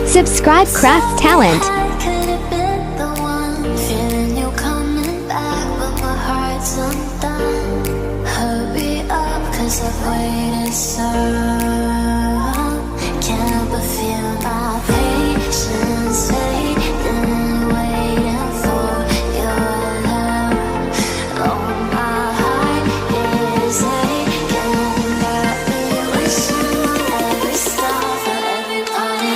Subscribe Craftz Talent. I've waited so long, can't help but feel my patience fading, waiting for your love. Oh, my heart is aching, got me wishing on every star for everybody.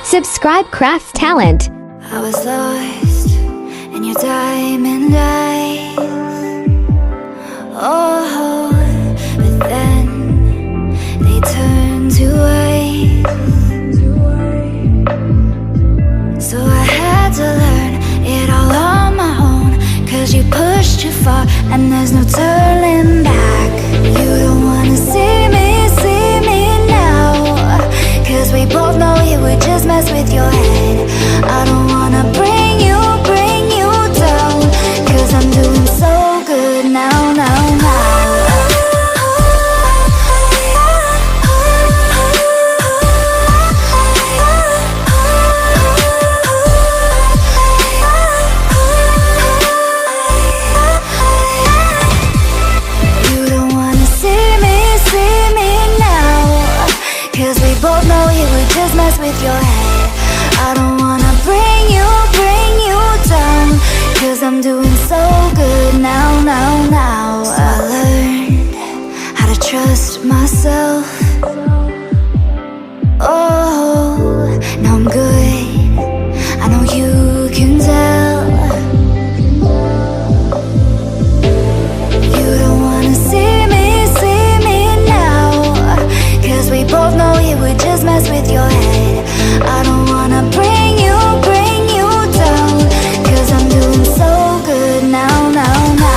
Subscribe Craftz Talent. I was lost in your diamond eyes. Oh, but then they turned to ice. So I had to learn it all on my own, 'cause you pushed too far and there's no turning back. You don't wanna see me now, 'cause we both know it would just mess with your head. I don't wanna bring you down, 'cause I'm doing so good now, now, now. You don't wanna see me now, 'cause we both know it would just mess with your head. I don't wanna bring you down, 'cause I'm doing so good now, now, now. So I learned how to trust myself. Oh, now I'm good, I know you can tell. You don't wanna see me now, 'cause we both know it would just mess with your head. I don't wanna bring you down, 'cause I'm doing so good now, now, now.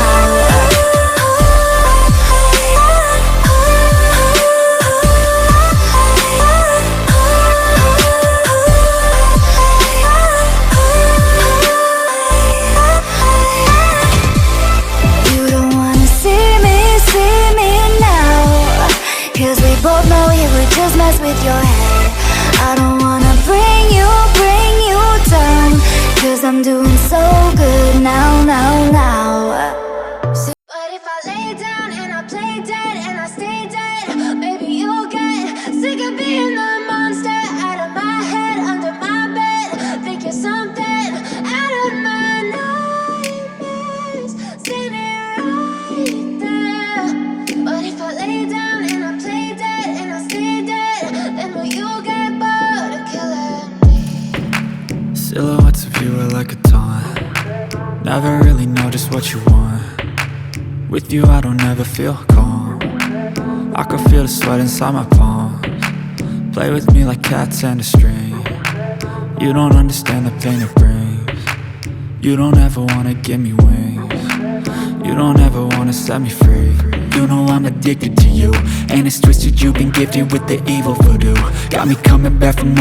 Silhouettes of you are like a taunt. Never really know just what you want. With you I don't ever feel calm. I can feel the sweat inside my palms. Play with me like cats and a string. You don't understand the pain it brings. You don't ever wanna give me wings. You don't ever wanna set me free. You know I'm addicted to you, and it's twisted, you've been gifted with the evil voodoo. Got me coming back for more